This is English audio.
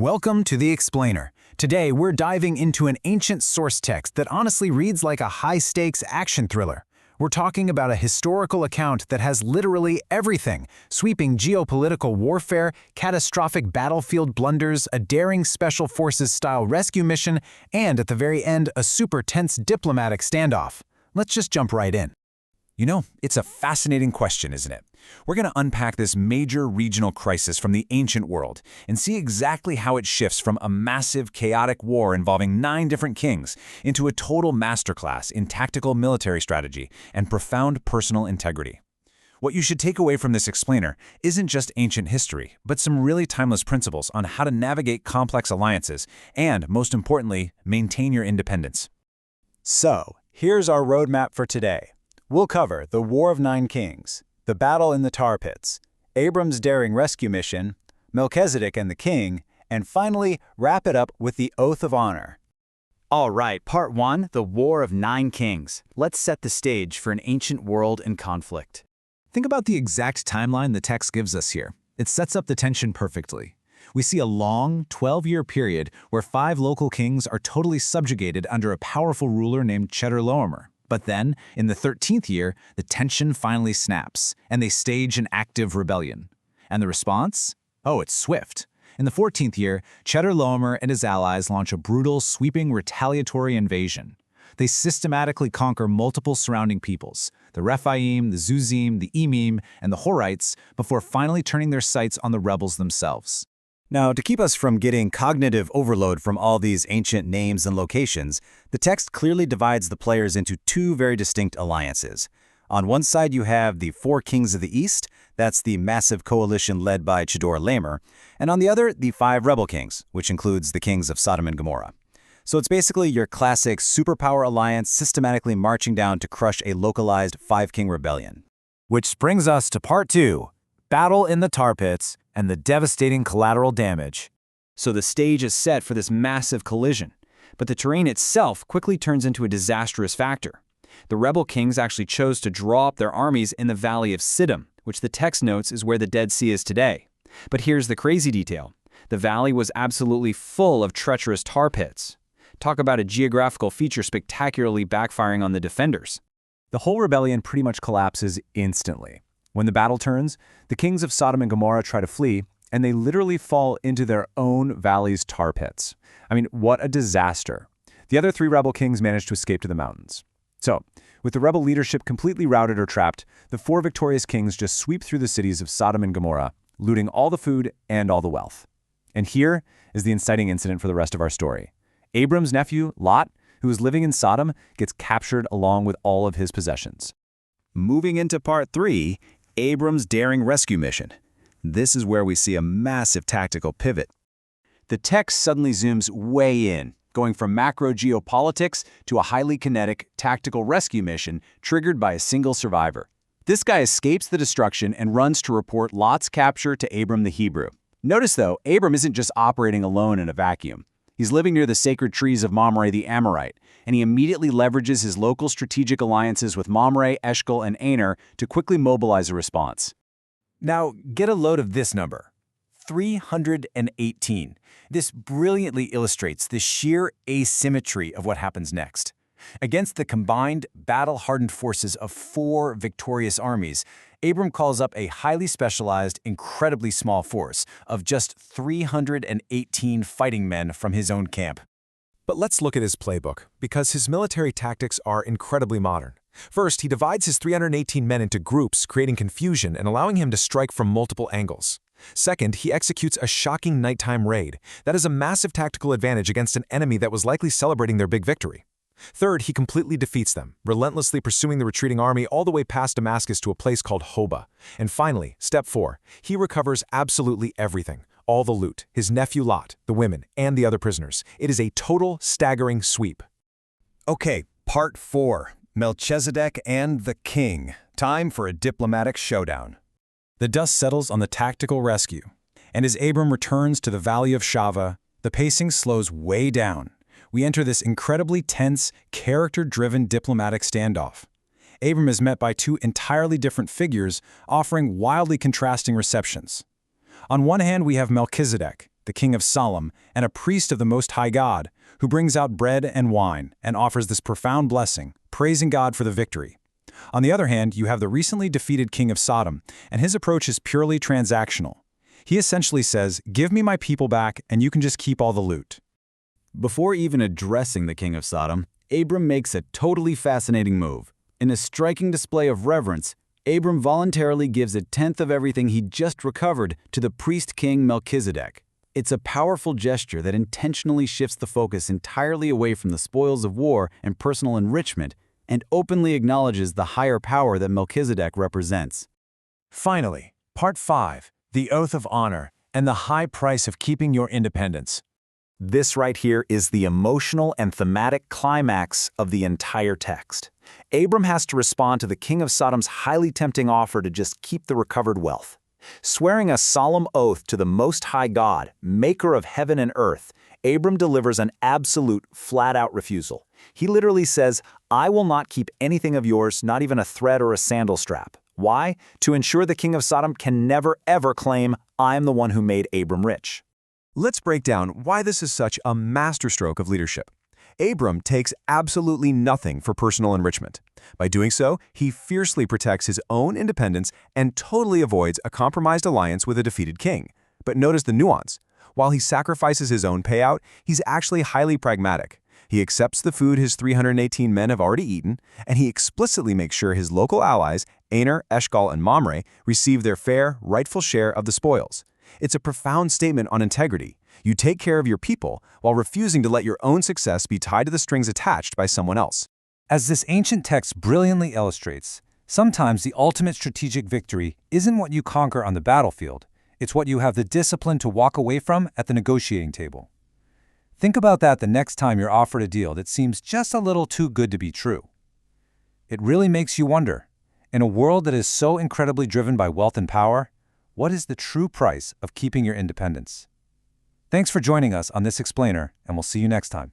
Welcome to The Explainer. Today, we're diving into an ancient source text that honestly reads like a high-stakes action thriller. We're talking about a historical account that has literally everything: sweeping geopolitical warfare, catastrophic battlefield blunders, a daring special forces-style rescue mission, and at the very end, a super tense diplomatic standoff. Let's just jump right in. You know, it's a fascinating question, isn't it? We're going to unpack this major regional crisis from the ancient world and see exactly how it shifts from a massive, chaotic war involving 9 different kings into a total masterclass in tactical military strategy and profound personal integrity. What you should take away from this explainer isn't just ancient history, but some really timeless principles on how to navigate complex alliances and, most importantly, maintain your independence. So, here's our roadmap for today. We'll cover the War of 9 Kings, the battle in the tar pits, Abram's daring rescue mission, Melchizedek and the king, and finally wrap it up with the Oath of Honor. All right, Part 1, the War of 9 Kings. Let's set the stage for an ancient world in conflict. Think about the exact timeline the text gives us here. It sets up the tension perfectly. We see a long, 12-year period where 5 local kings are totally subjugated under a powerful ruler named Chedorlaomer. But then, in the 13th year, the tension finally snaps, and they stage an active rebellion. And the response? Oh, it's swift. In the 14th year, Chedorlaomer and his allies launch a brutal, sweeping, retaliatory invasion. They systematically conquer multiple surrounding peoples, the Rephaim, the Zuzim, the Emim, and the Horites, before finally turning their sights on the rebels themselves. Now, to keep us from getting cognitive overload from all these ancient names and locations, the text clearly divides the players into 2 very distinct alliances. On one side, you have the 4 kings of the East, that's the massive coalition led by Chedorlaomer, and on the other, the 5 rebel kings, which includes the kings of Sodom and Gomorrah. So it's basically your classic superpower alliance systematically marching down to crush a localized 5-king rebellion. Which brings us to Part 2, Battle in the Tar Pits and the devastating collateral damage. So the stage is set for this massive collision, but the terrain itself quickly turns into a disastrous factor. The rebel kings actually chose to draw up their armies in the Valley of Siddim, which the text notes is where the Dead Sea is today. But here's the crazy detail. The valley was absolutely full of treacherous tar pits. Talk about a geographical feature spectacularly backfiring on the defenders. The whole rebellion pretty much collapses instantly. When the battle turns, the kings of Sodom and Gomorrah try to flee, and they literally fall into their own valley's tar pits. I mean, what a disaster. The other 3 rebel kings managed to escape to the mountains. So, with the rebel leadership completely routed or trapped, the 4 victorious kings just sweep through the cities of Sodom and Gomorrah, looting all the food and all the wealth. And here is the inciting incident for the rest of our story. Abram's nephew, Lot, who is living in Sodom, gets captured along with all of his possessions. Moving into Part 3, Abram's daring rescue mission. This is where we see a massive tactical pivot. The text suddenly zooms way in, going from macro geopolitics to a highly kinetic, tactical rescue mission triggered by a single survivor. This guy escapes the destruction and runs to report Lot's capture to Abram the Hebrew. Notice, though, Abram isn't just operating alone in a vacuum. He's living near the sacred trees of Mamre the Amorite, and he immediately leverages his local strategic alliances with Mamre, Eshcol, and Aner to quickly mobilize a response. Now, get a load of this number. 318. This brilliantly illustrates the sheer asymmetry of what happens next. Against the combined, battle-hardened forces of 4 victorious armies, Abram calls up a highly specialized, incredibly small force of just 318 fighting men from his own camp. But let's look at his playbook, because his military tactics are incredibly modern. First, he divides his 318 men into groups, creating confusion and allowing him to strike from multiple angles. Second, he executes a shocking nighttime raid. That is a massive tactical advantage against an enemy that was likely celebrating their big victory. Third, he completely defeats them, relentlessly pursuing the retreating army all the way past Damascus to a place called Hoba. And finally, step 4, he recovers absolutely everything. All the loot, his nephew Lot, the women, and the other prisoners. It is a total, staggering sweep. Okay, Part 4, Melchizedek and the king. Time for a diplomatic showdown. The dust settles on the tactical rescue, and as Abram returns to the Valley of Shava, the pacing slows way down. We enter this incredibly tense, character-driven diplomatic standoff. Abram is met by 2 entirely different figures offering wildly contrasting receptions. On one hand, we have Melchizedek, the king of Sodom, and a priest of the Most High God, who brings out bread and wine and offers this profound blessing, praising God for the victory. On the other hand, you have the recently defeated king of Sodom, and his approach is purely transactional. He essentially says, give me my people back and you can just keep all the loot. Before even addressing the king of Sodom, Abram makes a totally fascinating move. In a striking display of reverence, Abram voluntarily gives a tenth of everything he just recovered to the priest-king Melchizedek. It's a powerful gesture that intentionally shifts the focus entirely away from the spoils of war and personal enrichment and openly acknowledges the higher power that Melchizedek represents. Finally, Part 5, the oath of honor and the high price of keeping your independence. This right here is the emotional and thematic climax of the entire text. Abram has to respond to the king of Sodom's highly tempting offer to just keep the recovered wealth. Swearing a solemn oath to the Most High God, maker of heaven and earth, Abram delivers an absolute, flat-out refusal. He literally says, I will not keep anything of yours, not even a thread or a sandal strap. Why? To ensure the king of Sodom can never, ever claim, I am the one who made Abram rich. Let's break down why this is such a masterstroke of leadership. Abram takes absolutely nothing for personal enrichment. By doing so, he fiercely protects his own independence and totally avoids a compromised alliance with a defeated king. But notice the nuance. While he sacrifices his own payout, he's actually highly pragmatic. He accepts the food his 318 men have already eaten, and he explicitly makes sure his local allies, Aner, Eshcol, and Mamre, receive their fair, rightful share of the spoils. It's a profound statement on integrity. You take care of your people while refusing to let your own success be tied to the strings attached by someone else. As this ancient text brilliantly illustrates, sometimes the ultimate strategic victory isn't what you conquer on the battlefield, it's what you have the discipline to walk away from at the negotiating table. Think about that the next time you're offered a deal that seems just a little too good to be true. It really makes you wonder, in a world that is so incredibly driven by wealth and power, what is the true price of keeping your independence? Thanks for joining us on this explainer, and we'll see you next time.